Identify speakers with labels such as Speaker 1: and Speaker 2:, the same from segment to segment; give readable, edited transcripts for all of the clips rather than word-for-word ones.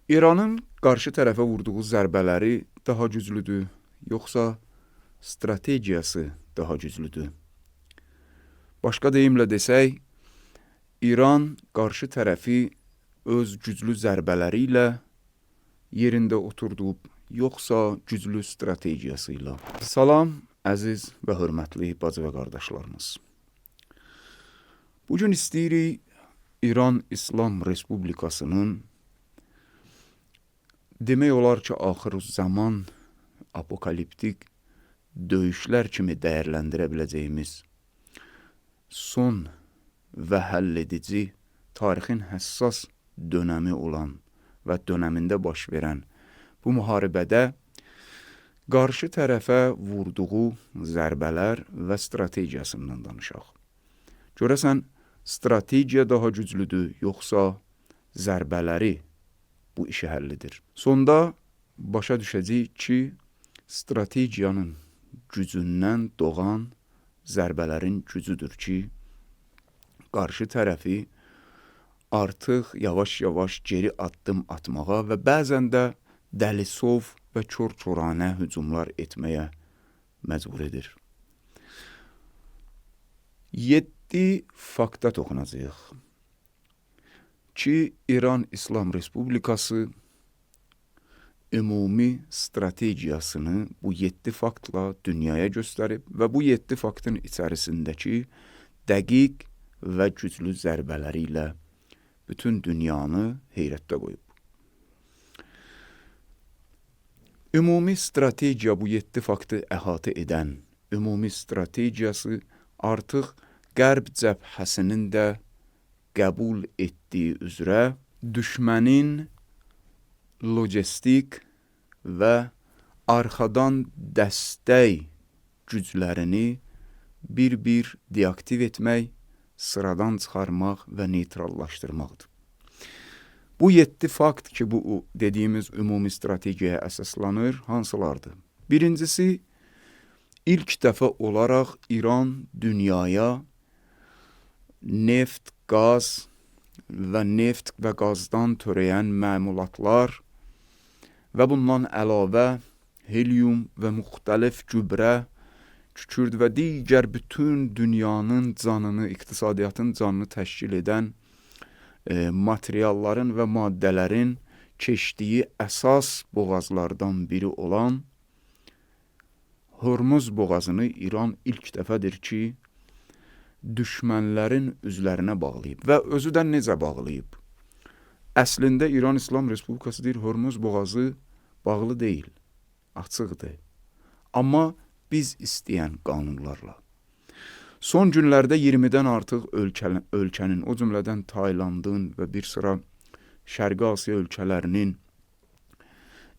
Speaker 1: İranın qarşı tərəfə vurduğu zərbələri daha güclüdür, yoxsa strategiyası daha güclüdür? Başqa deyimlə desək, İran qarşı tərəfi öz güclü zərbələri ilə yerində oturdub, yoxsa güclü strategiyası ilə? Salam, əziz və hörmətli bacı və qardaşlarımız. Bugün istəyirik İran İslam Respublikasının demək olar ki, axır zaman apokaliptik döyüşlər kimi dəyərləndirə biləcəyimiz son və həlledici tarixin həssas dönəmi olan və dönəmində baş verən bu müharibədə qarşı tərəfə vurduğu zərbələr və strategiyasından danışaq. Görəsən, strategiya daha güclüdür, yoxsa zərbələri bu işi həllidir? Sonda başa düşəcəyik ki, strategiyanın gücündən doğan zərbələrin gücüdür ki, qarşı tərəfi artıq yavaş-yavaş geri addım atmağa və bəzən də dəlisov və kör-körənə hücumlar etməyə məcbur edir. 7 fakta toxunacağıq ki, İran İslam Respublikası ümumi strategiyasını bu 7 faktla dünyaya göstərib və bu 7 faktın içərisindəki dəqiq və güclü zərbələri ilə bütün dünyanı heyrətdə qoyub. Ümumi strategiya bu 7 faktı əhatə edən ümumi strategiyası artıq Qərb cəbhəsinin də qəbul etdiyi üzrə düşmənin logistik və arxadan dəstək güclərini bir-bir deaktiv etmək, sıradan çıxarmaq və neytrallaşdırmaqdır. Bu 7 fakt ki, bu dediyimiz ümumi strategiyaya əsaslanır, hansılardır? Birincisi, ilk dəfə olaraq İran dünyaya neft, qaz və neft və qazdan törəyən məmulatlar və bundan əlavə helium və müxtəlif gübrə, kükürd və digər bütün dünyanın canını, iqtisadiyyatın canını təşkil edən materialların və maddələrin keçdiyi əsas boğazlardan biri olan Hörmüz boğazını İran ilk dəfədir ki, düşmənlərin üzlərinə bağlayıb və özü də necə bağlayıb? Əslində İran İslam Respublikası deyir, Hörmüz boğazı bağlı deyil, açıqdır. Amma biz istəyən qanunlarla. Son günlərdə 20-dən artıq ölkənin, o cümlədən Taylandın və bir sıra Şərqi Asiya ölkələrinin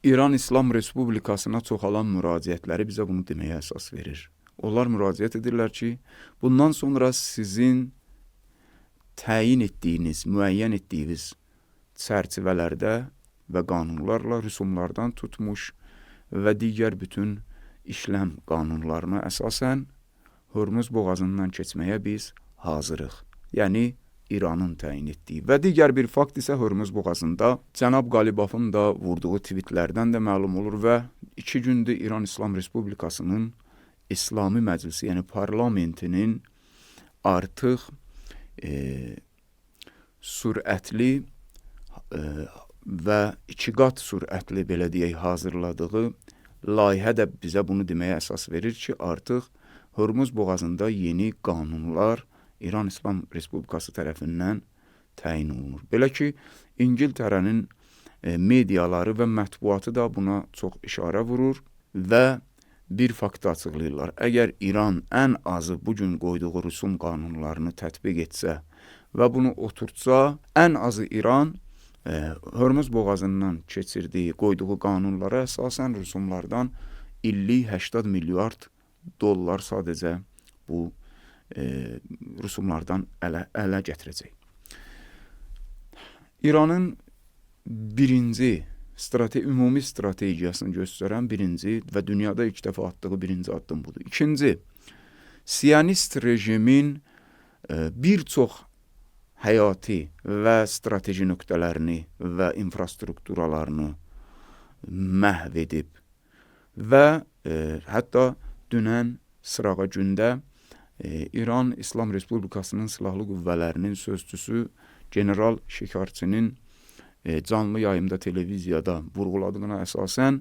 Speaker 1: İran İslam Respublikasına çoxalan müraciətləri bizə bunu deməyə əsas verir. Onlar müraciət edirlər ki, bundan sonra sizin təyin etdiyiniz, müəyyən etdiyiniz çərçivələrdə və qanunlarla rüsumlardan tutmuş və digər bütün işləm qanunlarına əsasən Hörmüz boğazından keçməyə biz hazırıq. Yəni, İranın təyin etdiyi. Və digər bir fakt isə Hörmüz boğazında cənab Qalibafın da vurduğu tweetlərdən də məlum olur və 2 gündür İran İslam Respublikasının İslami Məclisi, yəni parlamentinin artıq sürətli və 2 qat sürətli, belə deyək, hazırladığı layihə də bizə bunu deməyə əsas verir ki, artıq Hörmüz boğazında yeni qanunlar İran İslam Respublikası tərəfindən təyin olunur. Belə ki, İngiltərənin mediaları və mətbuatı da buna çox işarə vurur və bir faktı açıqlayırlar. Əgər İran ən azı bugün qoyduğu rüsum qanunlarını tətbiq etsə və bunu oturtsa, ən azı İran Hörmüz boğazından keçirdiyi, qoyduğu qanunlara əsasən rüsumlardan illik 80 milyard dollar sadəcə bu rüsumlardan ələ gətirəcək. İranın birinci ümumi strategiyasını göstərən birinci və dünyada ilk dəfə atdığı birinci addım budur. İkinci, Siyonist rejimin bir çox həyati və strateji nöqtələrini və infrastrukturalarını məhv edib və hətta dünən sırağa gündə İran İslam Respublikasının Silahlı Qüvvələrinin sözçüsü General Şikarçinin canlı yayımda televiziyada vurğuladığına əsasən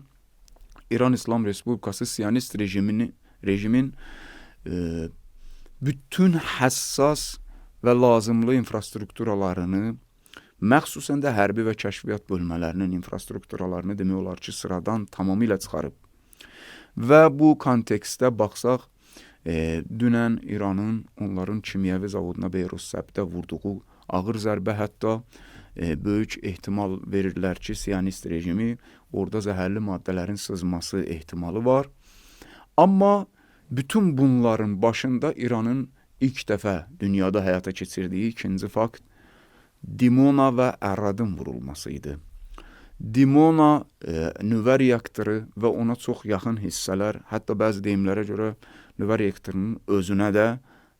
Speaker 1: İran İslam Respublikası Siyonist rejimin bütün həssas və lazımlı infrastrukturalarını, məxsusən də hərbi və kəşfiyyat bölmələrinin infrastrukturalarını demək olar ki, sıradan tamamilə çıxarıb. Və bu kontekstdə baxsaq, dünən İranın onların kimyəvi zavoduna Beyrus-Səbdə vurduğu ağır zərbə, hətta böyük ehtimal verirlər ki, Siyonist rejimi orada zəhərli maddələrin sızması ehtimalı var. Amma bütün bunların başında İranın ilk dəfə dünyada həyata keçirdiyi ikinci fakt Dimona və Əradın vurulması idi. Dimona nüvə reaktoru və ona çox yaxın hissələr, hətta bəzi deyimlərə görə nüvə reaktorunun özünə də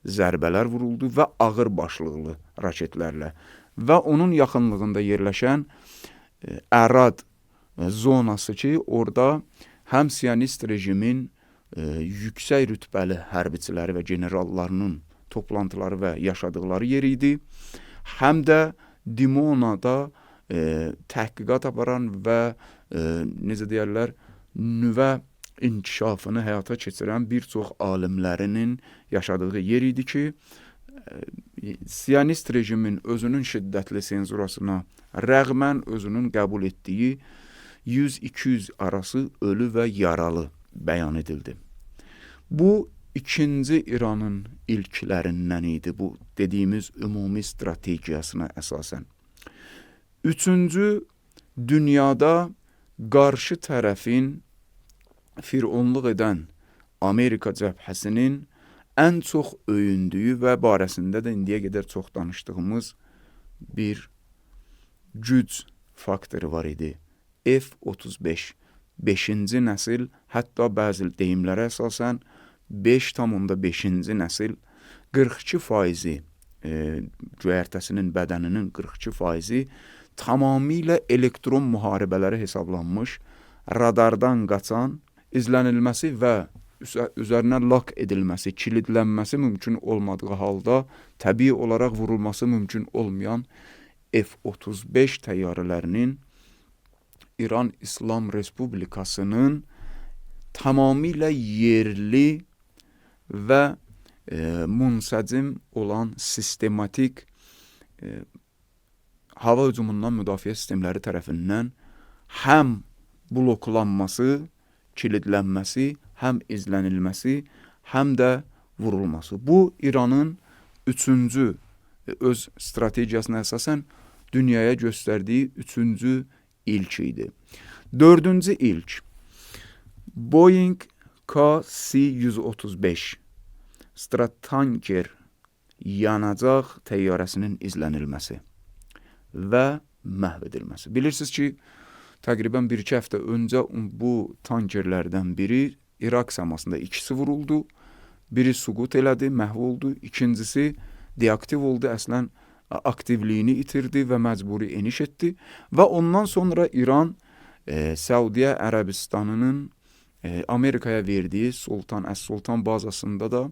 Speaker 1: zərbələr vuruldu və ağır başlıqlı raketlərlə. Və onun yaxınlığında yerləşən Ərad zonası ki, orada həm Siyonist rejimin yüksək rütbəli hərbiçiləri və generallarının toplantıları və yaşadıkları yer idi. Həm də Dimonada təhqiqat aparan və necə deyərlər, nüvə inkişafını həyata keçirən bir çox alimlərinin yaşadığı yer idi ki, Siyonist rejimin özünün şiddətli senzurasına rəğmən özünün qəbul etdiyi 100-200 arası ölü və yaralı bəyan edildi. Bu, ikinci İranın ilklərindən idi, bu dediyimiz ümumi strategiyasına əsasən. Üçüncü, dünyada qarşı tərəfin fironluq edən Amerika cəbhəsinin ən çox öyündüyü və barəsində də indiyə qədər çox danışdığımız bir güc faktoru var idi. F-35, 5-ci nəsil, hətta bəzi deyimlərə əsasən 5,5-ci nəsil 42%, göyərtəsinin bədəninin 42% tamamilə elektron müharibələri hesablanmış, radardan qaçan, izlənilməsi və üzərinə lak edilməsi, kilidlənməsi mümkün olmadığı halda təbii olaraq vurulması mümkün olmayan F-35 təyyarələrinin İran İslam Respublikasının tamamilə yerli və münsəcim olan sistematik hava hücumundan müdafiə sistemləri tərəfindən həm bloklanması, kilidlənməsi, həm izlənilməsi, həm də vurulması. Bu, İranın üçüncü öz strategiyasına əsasən dünyaya göstərdiyi üçüncü ilk idi. Dördüncü ilk, Boeing KC-135 Stratanker yanacaq təyyarəsinin izlənilməsi və məhv edilməsi. Bilirsiniz ki, təqribən 1-2 həftə öncə bu tankerlərdən biri İraq səmasında ikisi vuruldu. Biri suqut elədi, məhv oldu. İkincisi deaktiv oldu, əslən aktivliyini itirdi və məcburi eniş etdi. Və ondan sonra İran Səudiyyə Ərəbistanının Amerikaya verdiyi Sultan Əs-Sultan bazasında da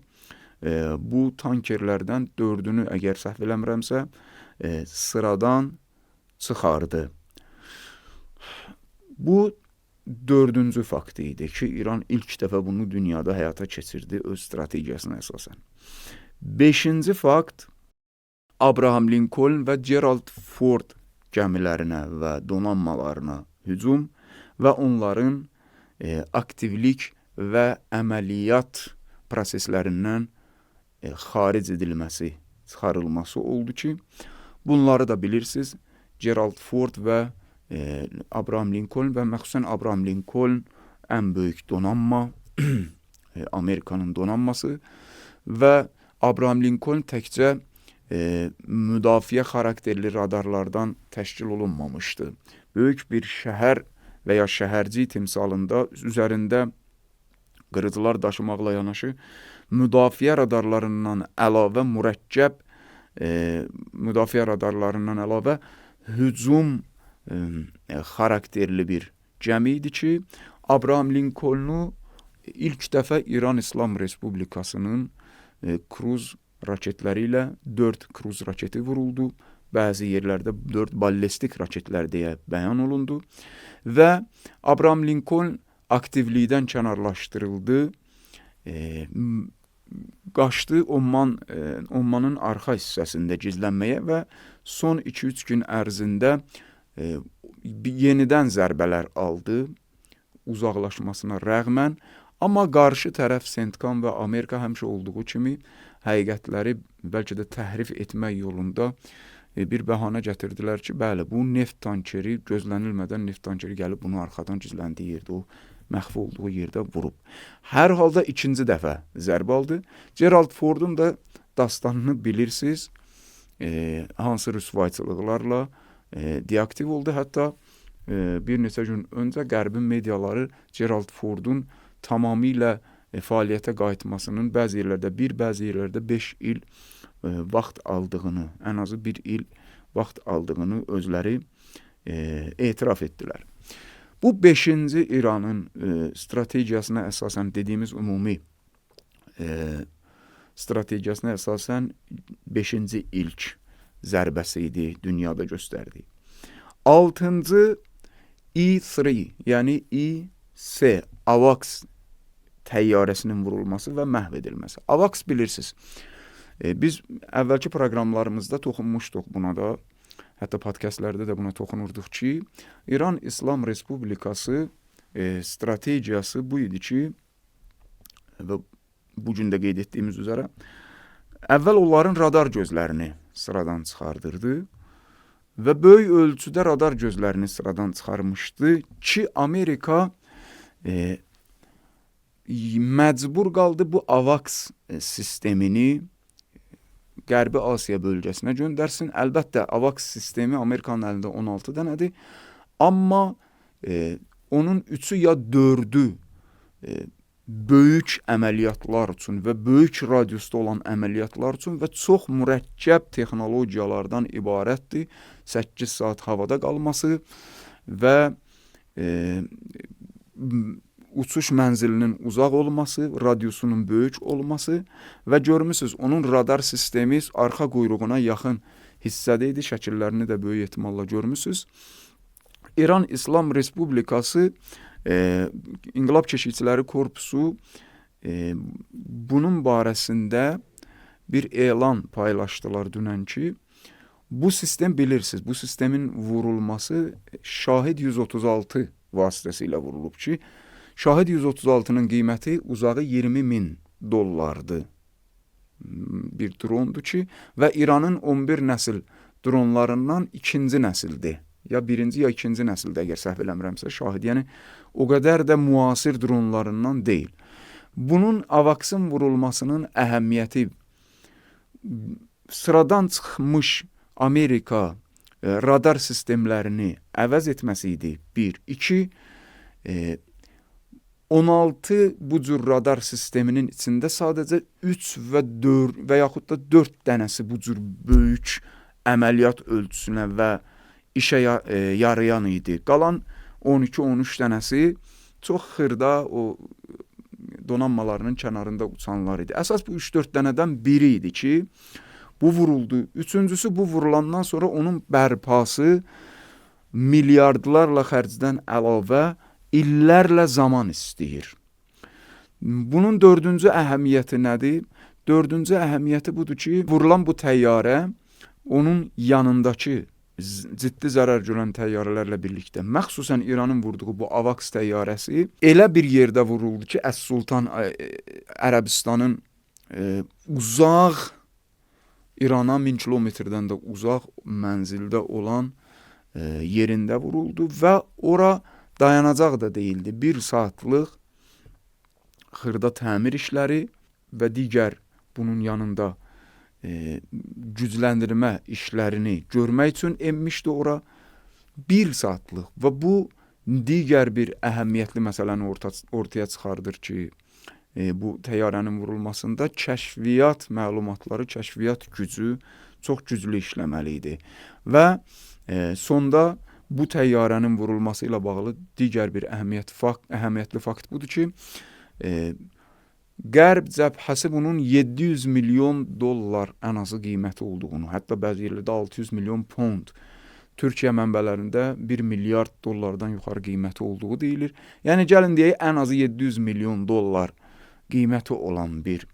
Speaker 1: bu tankerlərdən 4-ünü, əgər səhv eləmirəmsə, sıradan çıxardı. Bu, dördüncü fakt idi ki, İran ilk dəfə bunu dünyada həyata keçirdi öz strategiyasına əsasən. Beşinci fakt, Abraham Lincoln və Gerald Ford gəmilərinə və donanmalarına hücum və onların aktivlik və əməliyyat proseslərindən xaric edilməsi, çıxarılması oldu ki, bunları da bilirsiniz, Gerald Ford və Abraham Lincoln və məxsusən Abraham Lincoln ən böyük donanma, Amerikanın donanması və Abraham Lincoln təkcə müdafiə xarakterli radarlardan təşkil olunmamışdı. Böyük bir şəhər və ya şəhərci timsalında üzərində qırıcılar daşımaqla yanaşı müdafiə radarlarından əlavə mürəkkəb müdafiə radarlarından əlavə hücum xarakterli bir gəmi idi ki, Abraham Lincolnu ilk dəfə İran İslam Respublikasının kruz raketləri ilə 4 kruz raketi vuruldu. Bəzi yerlərdə 4 ballistik raketlər deyə bəyan olundu və Abraham Lincoln aktivlikdən kənarlaşdırıldı, qaçdı Ommanın arxa hissəsində gizlənməyə və son 2-3 gün ərzində yenidən zərbələr aldı uzaqlaşmasına rəğmən, amma qarşı tərəf Sentkan və Amerika həmişə olduğu kimi həqiqətləri bəlkə də təhrif etmək yolunda bir bəhanə gətirdilər ki, bəli, bu neft tankeri, gözlənilmədən neft tankeri gəlib bunu arxadan gizləndiyi yerdə, o məxfi olduğu yerdə vurub. Hər halda ikinci dəfə zərbə aldı. Gerald Ford'un da dastanını bilirsiniz, hansı rüsvayçılıqlarla deaktiv oldu. Hətta bir neçə gün öncə Qərbin mediaları Gerald Ford'un tamamilə fəaliyyətə qayıtmasının bəzi yerlərdə 1, bəzi yerlərdə 5 il vaxt aldığını, ən azı 1 il vaxt aldığını özləri etiraf etdilər. Bu 5-ci İranın strategiyasına əsasən dediyimiz ümumi strategiyasına əsasən 5-ci ilk zərbəsi idi dünyada göstərdiyi. 6-cı E-3, yəni E-S, AWACS təyyarəsinin vurulması və məhv edilməsi. AWACS bilirsiniz. Biz əvvəlki proqramlarımızda toxunmuşduq buna da, hətta podkastlərdə də buna toxunurduq ki, İran İslam Respublikası strategiyası bu idi ki, və bu gün də qeyd etdiyimiz üzrə, əvvəl onların radar gözlərini sıradan çıxardırdı və böyük ölçüdə radar gözlərini sıradan çıxarmışdı ki, Amerika məcbur qaldı bu AWACS sistemini Qərbi Asiya bölgəsinə göndərsin. Əlbəttə, AWACS sistemi Amerikanın əlində 16 dənədir, amma onun 3-ü ya 4-ü böyük əməliyyatlar üçün və böyük radiusda olan əməliyyatlar üçün və çox mürəkkəb texnologiyalardan ibarətdir. 8 saat havada qalması və uçuş mənzilinin uzaq olması, radiusunun böyük olması və görmüsünüz, onun radar sistemi arxa quyruğuna yaxın hissədə idi, şəkillərini də böyük ehtimalla görmüsünüz. İran İslam Respublikası İnqilab Keşikçiləri Korpusu bunun barəsində bir elan paylaşdılar dünən ki, bu sistem bilirsiniz, bu sistemin vurulması Şahid 136 vasitəsilə vurulub ki, Şahid 136-nın qiyməti uzağı $20.000 bir drondur ki, və İranın 11 nəsil dronlarından ikinci nəsildir. Ya birinci, ya ikinci nəsildə, əgər səhv eləmirəmsə, Şahid. Yəni, o qədər də müasir dronlarından deyil. Bunun AWACS-ın vurulmasının əhəmiyyəti sıradan çıxmış Amerika radar sistemlərini əvəz etməsi idi. 1. 2. 16 bu cür radar sisteminin içində sadəcə 3 və 4 və yaxud da 4 dənəsi bu cür böyük əməliyyat ölçüsünə və işə yarayan idi. Qalan 12-13 dənəsi çox xırda o donanmalarının kənarında uçanlar idi. Əsas bu 3-4 dənədən biri idi ki, bu vuruldu. Üçüncüsü, bu vurulandan sonra onun bərpası milyardlarla xərcdən əlavə illərlə zaman istəyir. Bunun 4-cü əhəmiyyəti nədir? 4-cü əhəmiyyəti budur ki, vurulan bu təyyarə onun yanındakı ciddi zərər görən təyyarələrlə birlikdə, məxsusən İranın vurduğu bu AWACS təyyarəsi elə bir yerdə vuruldu ki, Əs-Sultan Ərəbistanın uzaq, İrana 1000 kilometrdən də uzaq mənzildə olan yerində vuruldu və ora dayanacaq da deyildi. 1 saatlıq xırda təmir işləri və digər bunun yanında gücləndirmə işlərini görmək üçün enmişdi ora. 1 saatlıq və bu digər bir əhəmiyyətli məsələni ortaya çıxardır ki, bu təyyarənin vurulmasında kəşfiyyat məlumatları, kəşfiyyat gücü çox güclü işləməli idi. Və sonda bu təyyarənin vurulması ilə bağlı digər bir əhəmiyyətli fakt budur ki, Qərb cəbhəsi bunun 700 milyon dollar ən azı qiyməti olduğunu, hətta bəzi yerlərdə 600 milyon pound, Türkiyə mənbələrində 1 milyard dollardan yuxarı qiyməti olduğu deyilir. Yəni gəlin deyək, ən azı 700 milyon dollar qiyməti olan bir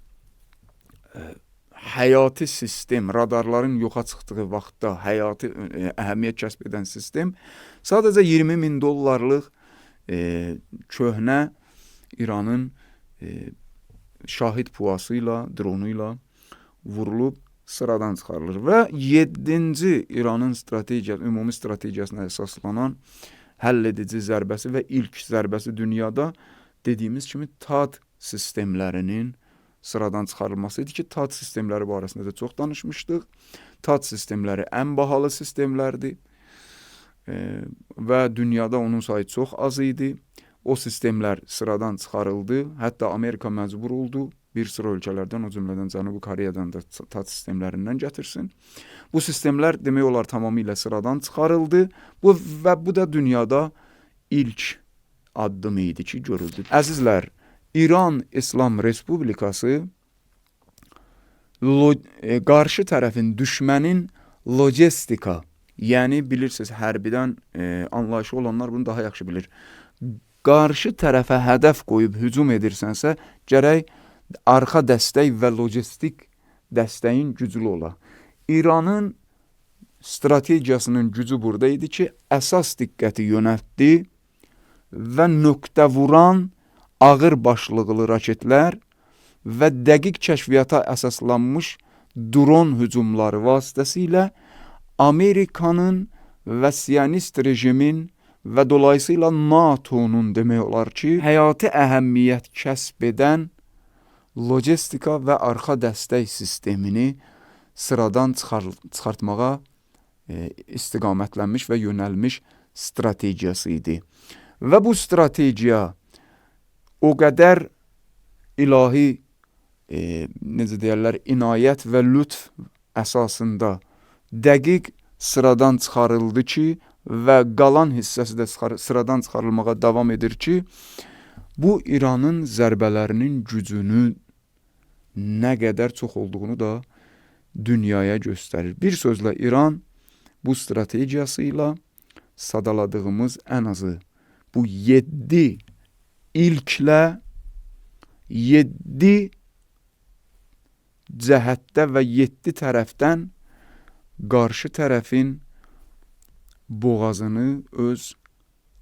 Speaker 1: həyati sistem, radarların yoxa çıxdığı vaxtda həyati əhəmiyyət kəsb edən sistem sadəcə 20 min dollarlıq köhnə İranın şahid puası ilə, dronu ilə vurulub sıradan çıxarılır və 7-ci İranın ümumi strategiyasına əsaslanan həll edici zərbəsi və ilk zərbəsi dünyada dediyimiz kimi THAAD sistemlərinin sıradan çıxarılması idi ki, THAAD sistemləri barəsində də çox danışmışdıq. THAAD sistemləri ən bahalı sistemlərdir və dünyada onun sayı çox az idi. O sistemlər sıradan çıxarıldı. Hətta Amerika məcbur oldu bir sıra ölkələrdən, o cümlədən Cənubi Koreyadan da THAAD sistemlərindən gətirsin. Bu sistemlər demək olar tamamilə sıradan çıxarıldı. Və bu da dünyada ilk addım idi ki, görüldü. Əzizlər, İran İslam Respublikası qarşı tərəfin, düşmənin logistika, yəni bilirsiniz, hərbidən anlayışı olanlar bunu daha yaxşı bilir. Qarşı tərəfə hədəf qoyub hücum edirsənsə, gərək arxa dəstək və logistik dəstəyin güclü ola. İranın strategiyasının gücü burada idi ki, əsas diqqəti yönəltdi və nöqtə vuran ağır başlıqlı raketlər və dəqiq kəşfiyyata əsaslanmış dron hücumları vasitəsilə Amerikanın və Siyonist rejimin və dolayısıyla NATO-nun demək olar ki, həyati əhəmiyyət kəsb edən logistika və arxa dəstək sistemini sıradan çıxartmağa istiqamətlənmiş və yönəlmiş strategiyası idi. Və bu strategiya o qədər ilahi, necə deyərlər, inayət və lütf əsasında dəqiq sıradan çıxarıldı ki, və qalan hissəsi də sıradan çıxarılmağa davam edir ki, bu İranın zərbələrinin gücünün nə qədər çox olduğunu da dünyaya göstərir. Bir sözlə, İran bu strategiyası ilə sadaladığımız ən azı bu 7 ilklə 7 cəhətdə və 7 tərəfdən qarşı tərəfin boğazını öz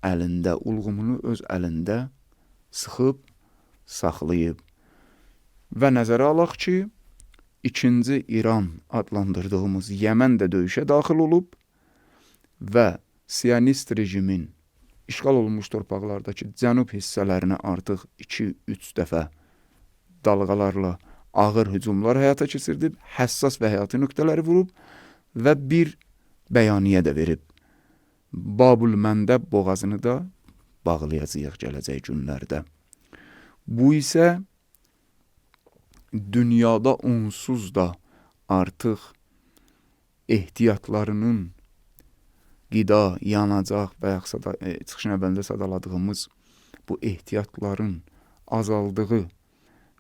Speaker 1: əlində, ulğumunu öz əlində sıxıb, saxlayıb. Və nəzərə alaq ki, ikinci İran adlandırdığımız Yəmən də döyüşə daxil olub və Siyonist rejimin işğal olunmuş torpaqlardakı cənub hissələrini artıq 2-3 dəfə dalğalarla ağır hücumlar həyata keçirdib, həssas və həyati nöqtələri vurub və bir bəyaniyyə də verib. Babül-Məndəb boğazını da bağlayacağıq gələcək günlərdə. Bu isə dünyada onsuz da artıq ehtiyatlarının qida, yanacaq və yaxud çıxışın əvvəlində sadaladığımız bu ehtiyatların azaldığı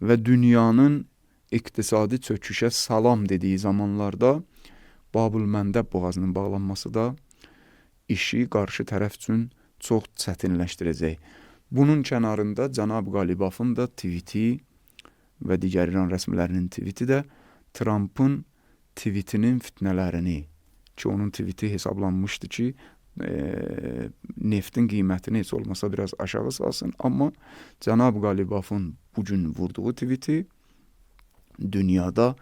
Speaker 1: və dünyanın iqtisadi çöküşə salam dediyi zamanlarda Babül-Məndəb boğazının bağlanması da işi qarşı tərəf üçün çox çətinləşdirəcək. Bunun kənarında Cənab Qalibafın da tweeti və digər İran rəsmilərinin tweeti də Trumpın tweetinin fitnələrini, ki onun tweeti hesablanmışdı ki neftin qiymətini heç olmasa biraz aşağı salsın, amma Cənab Qalibafın bugün vurduğu tweeti dünyada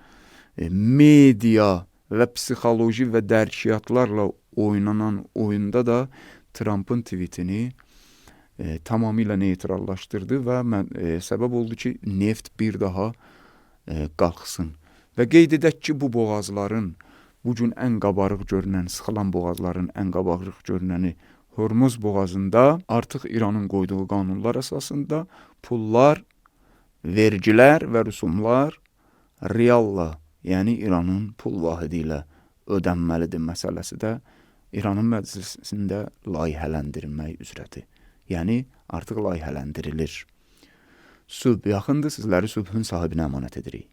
Speaker 1: media və psixoloji və dərkiyyatlarla oynanan oyunda da Trumpın tweetini tamamilə neytrallaşdırdı və səbəb oldu ki, neft bir daha qalxsın. Və qeyd edək ki, bu boğazların, bugün ən qabarıq görünən, sıxılan boğazların ən qabarıq görünəni Hormuz boğazında artıq İranın qoyduğu qanunlar əsasında pullar vergilər və rüsumlar rialla, yəni İranın pul vahidi ilə ödənməlidir məsələsi də İranın məclisində layihələndirilmək üzrədir. Yəni artıq layihələndirilir. Sübh yaxındır, sizləri sübhün sahibinə əmanət edirik.